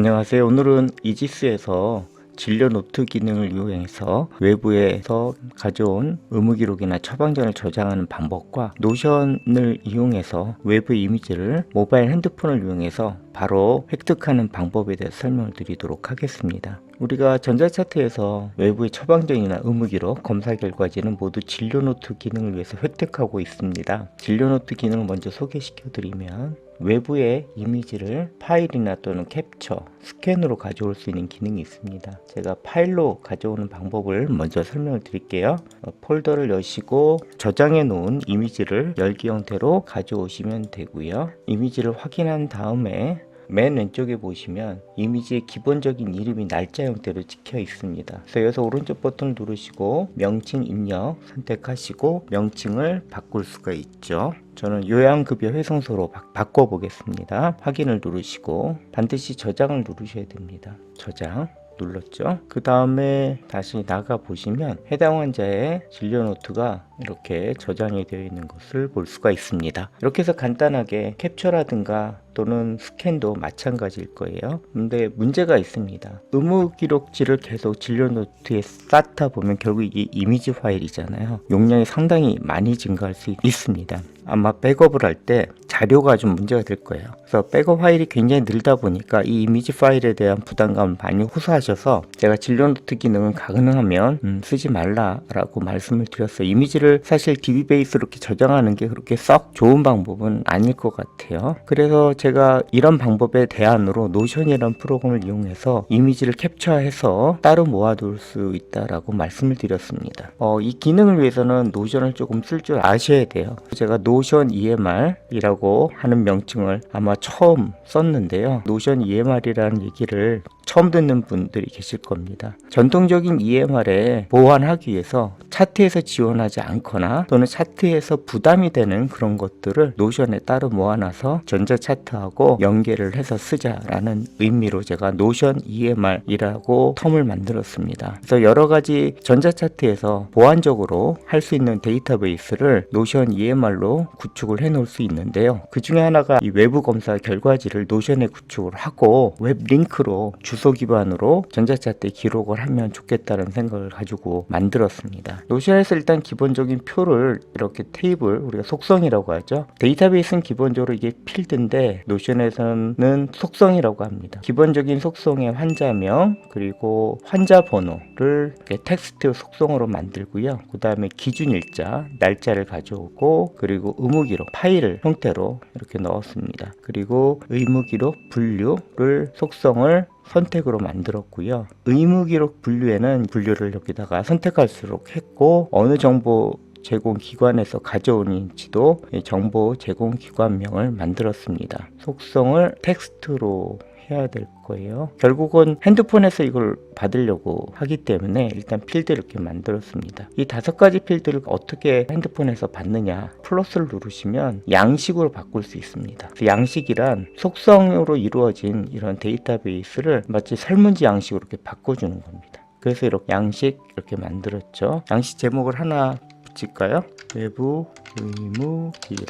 안녕하세요. 오늘은 이지스에서 진료 노트 기능을 이용해서 외부에서 가져온 의무기록이나 처방전을 저장하는 방법과 노션을 이용해서 외부 이미지를 모바일 핸드폰을 이용해서 바로 획득하는 방법에 대해서 설명을 드리도록 하겠습니다. 우리가 전자차트에서 외부의 처방전이나 의무기록, 검사 결과지는 모두 진료노트 기능을 위해서 획득하고 있습니다. 진료노트 기능을 먼저 소개시켜 드리면 외부의 이미지를 파일이나 또는 캡처, 스캔으로 가져올 수 있는 기능이 있습니다. 제가 파일로 가져오는 방법을 먼저 설명을 드릴게요. 폴더를 여시고 저장해 놓은 이미지를 열기 형태로 가져오시면 되고요. 이미지를 확인한 다음에 맨 왼쪽에 보시면 이미지의 기본적인 이름이 날짜 형태로 찍혀 있습니다. 그래서 여기서 오른쪽 버튼을 누르시고 명칭 입력 선택하시고 명칭을 바꿀 수가 있죠. 저는 요양급여 회성소로 바꿔 보겠습니다. 확인을 누르시고 반드시 저장을 누르셔야 됩니다. 저장 눌렀죠. 그 다음에 다시 나가 보시면 해당 환자의 진료 노트가 이렇게 저장이 되어 있는 것을 볼 수가 있습니다. 이렇게 해서 간단하게 캡처라든가 또는 스캔도 마찬가지일 거예요. 근데 문제가 있습니다. 의무 기록지를 계속 진료 노트에 쌓다 보면 결국 이게 이미지 파일이잖아요. 용량이 상당히 많이 증가할 수 있습니다. 아마 백업을 할 때 자료가 좀 문제가 될 거예요. 그래서 백업 파일이 굉장히 늘다 보니까 이 이미지 파일에 대한 부담감을 많이 호소하셔서 제가 진료 노트 기능은 가능하면 쓰지 말라라고 말씀을 드렸어요. 이미지를 사실 DB 베이스로 이렇게 저장하는 게 그렇게 썩 좋은 방법은 아닐 것 같아요. 그래서 제가 이런 방법의 대안으로 노션이라는 프로그램을 이용해서 이미지를 캡처해서 따로 모아둘 수 있다라고 말씀을 드렸습니다. 이 기능을 위해서는 노션을 조금 쓸 줄 아셔야 돼요. 제가 노션 EMR이라고 하는 명칭을 아마 처음 썼는데요. 노션 EMR이라는 얘기를 처음 듣는 분들이 계실 겁니다. 전통적인 EMR에 보완하기 위해서 차트에서 지원하지 않거나 또는 차트에서 부담이 되는 그런 것들을 노션에 따로 모아놔서 전자차트하고 연계를 해서 쓰자라는 의미로 제가 노션 EMR이라고 텀을 만들었습니다. 그래서 여러 가지 전자차트에서 보완적으로 할 수 있는 데이터베이스를 노션 EMR로 구축을 해 놓을 수 있는데요. 그 중에 하나가 이 외부 검사 결과지를 노션에 구축을 하고 웹 링크로 주소 기반으로 전자차트에 기록을 하면 좋겠다는 생각을 가지고 만들었습니다. 노션에서 일단 기본적인 표를 이렇게 테이블, 우리가 속성이라고 하죠. 데이터베이스는 기본적으로 이게 필드인데 노션에서는 속성이라고 합니다. 기본적인 속성의 환자명 그리고 환자 번호를 텍스트 속성으로 만들고요. 그 다음에 기준일자, 날짜를 가져오고 그리고 의무기록 파일을 형태로 이렇게 넣었습니다. 그리고 의무기록 분류를 속성을 선택으로 만들었고요. 의무기록 분류에는 분류를 여기다가 선택할수록 했고 어느 정보 제공 기관에서 가져오는지도 정보 제공 기관명을 만들었습니다. 속성을 텍스트로 해야 될 거예요. 결국은 핸드폰에서 이걸 받으려고 하기 때문에 일단 필드 이렇게 만들었습니다. 이 5가지 필드를 어떻게 핸드폰에서 받느냐, 플러스를 누르시면 양식으로 바꿀 수 있습니다. 양식이란 속성으로 이루어진 이런 데이터베이스를 마치 설문지 양식으로 이렇게 바꿔주는 겁니다. 그래서 이렇게 양식 이렇게 만들었죠. 양식 제목을 하나 붙일까요? 외부 의무 기록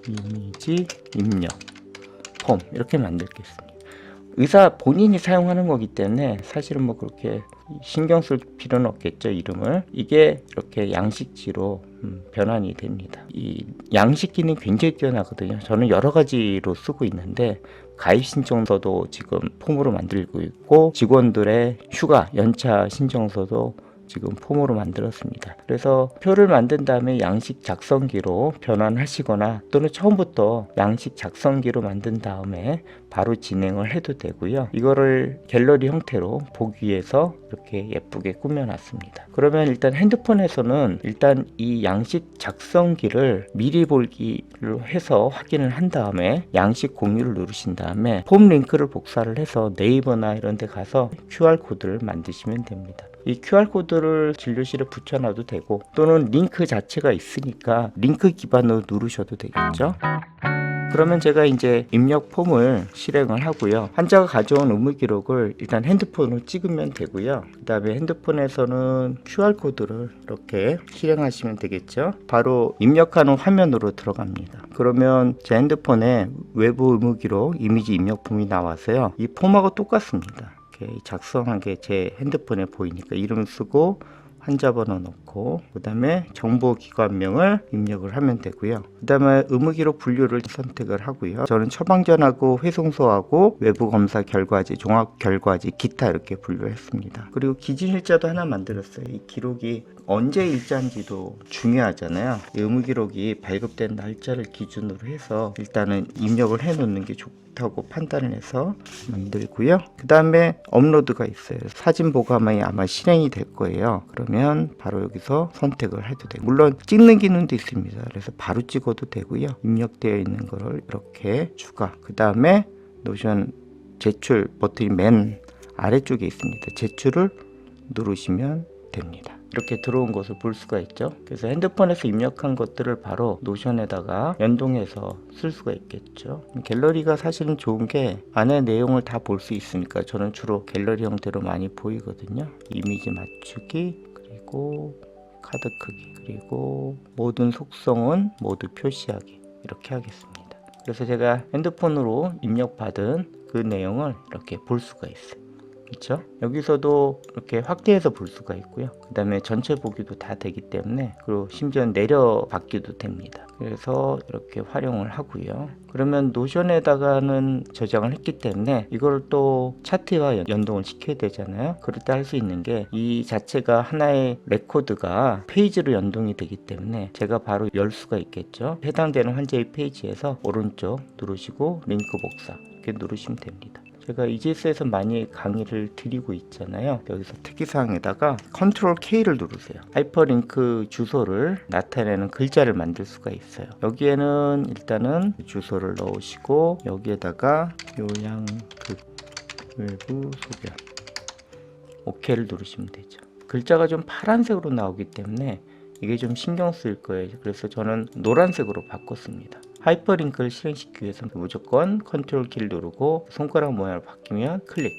이미지 입력 폼 이렇게 만들겠습니다. 의사 본인이 사용하는 거기 때문에 사실은 뭐 그렇게 신경 쓸 필요는 없겠죠. 이름을 이게 이렇게 양식지로 변환이 됩니다. 이 양식 기능이 굉장히 뛰어나거든요. 저는 여러 가지로 쓰고 있는데 가입 신청서도 지금 폼으로 만들고 있고 직원들의 휴가 연차 신청서도 지금 폼으로 만들었습니다. 그래서 표를 만든 다음에 양식 작성기로 변환하시거나 또는 처음부터 양식 작성기로 만든 다음에 바로 진행을 해도 되고요. 이거를 갤러리 형태로 보기 위해서 이렇게 예쁘게 꾸며놨습니다. 그러면 일단 핸드폰에서는 일단 이 양식 작성기를 미리 보기로 해서 확인을 한 다음에 양식 공유를 누르신 다음에 폼 링크를 복사를 해서 네이버나 이런 데 가서 QR코드를 만드시면 됩니다. 이 QR코드를 진료실에 붙여놔도 되고 또는 링크 자체가 있으니까 링크 기반으로 누르셔도 되겠죠. 그러면 제가 이제 입력 폼을 실행을 하고요. 환자가 가져온 의무 기록을 일단 핸드폰으로 찍으면 되고요. 그 다음에 핸드폰에서는 QR코드를 이렇게 실행하시면 되겠죠. 바로 입력하는 화면으로 들어갑니다. 그러면 제 핸드폰에 외부 의무 기록 이미지 입력 폼이 나와서요. 이 폼하고 똑같습니다. 이렇게 작성한 게 제 핸드폰에 보이니까 이름 쓰고 환자 번호 넣고 그 다음에 정보기관명을 입력을 하면 되고요. 그 다음에 의무기록 분류를 선택을 하고요. 저는 처방전하고 회송소하고 외부검사 결과지, 종합결과지, 기타 이렇게 분류했습니다. 그리고 기준일자도 하나 만들었어요. 이 기록이 언제 일자인지도 중요하잖아요. 의무기록이 발급된 날짜를 기준으로 해서 일단은 입력을 해 놓는 게 좋다고 판단을 해서 만들고요. 그 다음에 업로드가 있어요. 사진 보관이 아마 실행이 될 거예요. 그러면 바로 여기서 선택을 해도 돼요. 물론 찍는 기능도 있습니다. 그래서 바로 찍어도 되고요. 입력되어 있는 거를 이렇게 추가. 그 다음에 노션 제출 버튼이 맨 아래쪽에 있습니다. 제출을 누르시면 됩니다. 이렇게 들어온 것을 볼 수가 있죠. 그래서 핸드폰에서 입력한 것들을 바로 노션에다가 연동해서 쓸 수가 있겠죠. 갤러리가 사실은 좋은 게 안에 내용을 다 볼 수 있으니까 저는 주로 갤러리 형태로 많이 보이거든요. 이미지 맞추기, 그리고 카드 크기, 그리고 모든 속성은 모두 표시하기, 이렇게 하겠습니다. 그래서 제가 핸드폰으로 입력받은 그 내용을 이렇게 볼 수가 있어요. 그렇죠? 여기서도 이렇게 확대해서 볼 수가 있고요. 그 다음에 전체 보기도 다 되기 때문에, 그리고 심지어 내려받기도 됩니다. 그래서 이렇게 활용을 하고요. 그러면 노션에다가는 저장을 했기 때문에 이걸 또 차트와 연동을 시켜야 되잖아요. 그럴 때 할 수 있는 게 이 자체가 하나의 레코드가 페이지로 연동이 되기 때문에 제가 바로 열 수가 있겠죠. 해당되는 환자의 페이지에서 오른쪽 누르시고 링크 복사 이렇게 누르시면 됩니다. 제가 이지스에서 많이 강의를 드리고 있잖아요. 여기서 특이사항에다가 컨트롤 K를 누르세요. 하이퍼링크 주소를 나타내는 글자를 만들 수가 있어요. 여기에는 일단은 주소를 넣으시고 여기에다가 요양극 외부 소견 OK를 누르시면 되죠. 글자가 좀 파란색으로 나오기 때문에 이게 좀 신경 쓰일 거예요. 그래서 저는 노란색으로 바꿨습니다. 하이퍼링크를 실행시키기 위해서 무조건 컨트롤 키를 누르고 손가락 모양을 바뀌면 클릭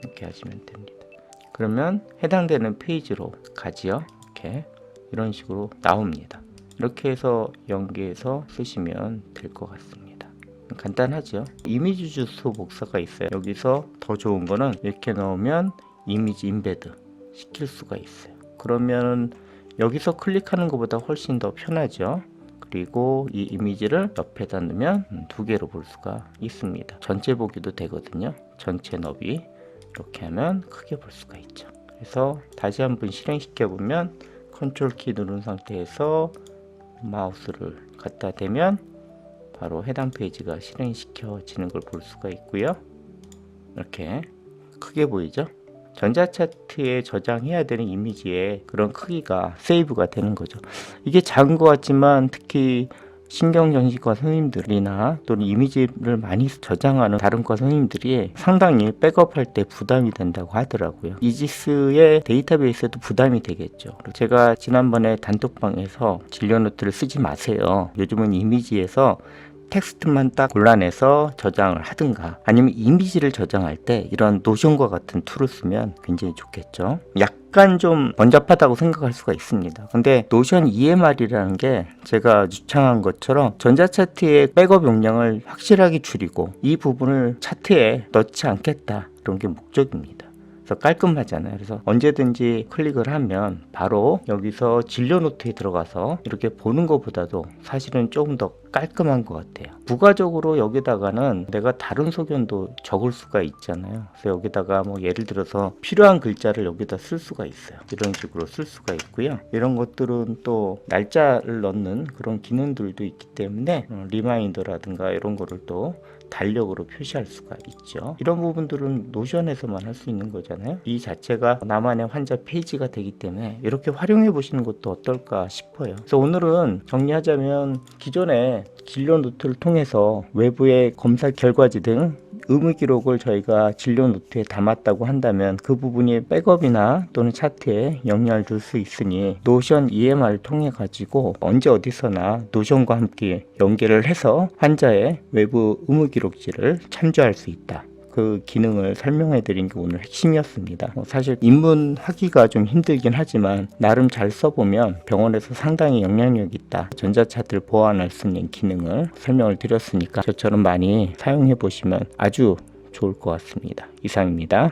이렇게 하시면 됩니다. 그러면 해당되는 페이지로 가지요. 이렇게 이런 식으로 나옵니다. 이렇게 해서 연계해서 쓰시면 될 것 같습니다. 간단하죠. 이미지 주소 복사가 있어요. 여기서 더 좋은 거는 이렇게 넣으면 이미지 임베드 시킬 수가 있어요. 그러면 여기서 클릭하는 것보다 훨씬 더 편하죠. 그리고 이 이미지를 옆에다 넣으면 두 개로 볼 수가 있습니다. 전체 보기도 되거든요. 전체 너비 이렇게 하면 크게 볼 수가 있죠. 그래서 다시 한번 실행시켜 보면 컨트롤 키 누른 상태에서 마우스를 갖다 대면 바로 해당 페이지가 실행시켜지는 걸 볼 수가 있고요. 이렇게 크게 보이죠? 전자차트에 저장해야 되는 이미지의 그런 크기가 세이브가 되는 거죠. 이게 작은 것 같지만 특히 신경정신과 선생님들이나 또는 이미지를 많이 저장하는 다른 과 선생님들이 상당히 백업할 때 부담이 된다고 하더라고요. 이지스의 데이터베이스에도 부담이 되겠죠. 제가 지난번에 단톡방에서 진료 노트를 쓰지 마세요. 요즘은 이미지에서 텍스트만 딱 골라내서 저장을 하든가 아니면 이미지를 저장할 때 이런 노션과 같은 툴을 쓰면 굉장히 좋겠죠. 약간 좀 번잡하다고 생각할 수가 있습니다. 근데 노션 EMR이라는 게 제가 주창한 것처럼 전자차트의 백업 용량을 확실하게 줄이고 이 부분을 차트에 넣지 않겠다, 그런 게 목적입니다. 그래서 깔끔하잖아요. 그래서 언제든지 클릭을 하면 바로 여기서 진료 노트에 들어가서 이렇게 보는 것보다도 사실은 조금 더 깔끔한 것 같아요. 부가적으로 여기다가는 내가 다른 소견도 적을 수가 있잖아요. 그래서 여기다가 뭐 예를 들어서 필요한 글자를 여기다 쓸 수가 있어요. 이런 식으로 쓸 수가 있고요. 이런 것들은 또 날짜를 넣는 그런 기능들도 있기 때문에 리마인더라든가 이런 거를 또 달력으로 표시할 수가 있죠. 이런 부분들은 노션에서만 할 수 있는 거잖아요. 이 자체가 나만의 환자 페이지가 되기 때문에 이렇게 활용해 보시는 것도 어떨까 싶어요. 그래서 오늘은 정리하자면 기존에 진료 노트를 통해서 외부의 검사 결과지 등 의무 기록을 저희가 진료 노트에 담았다고 한다면 그 부분이 백업이나 또는 차트에 영향을 줄 수 있으니 노션 EMR을 통해 가지고 언제 어디서나 노션과 함께 연계를 해서 환자의 외부 의무 기록지를 참조할 수 있다. 그 기능을 설명해 드린 게 오늘 핵심이었습니다. 사실 입문하기가 좀 힘들긴 하지만 나름 잘 써보면 병원에서 상당히 영향력 있다. 전자차트를 보완할 수 있는 기능을 설명을 드렸으니까 저처럼 많이 사용해 보시면 아주 좋을 것 같습니다. 이상입니다.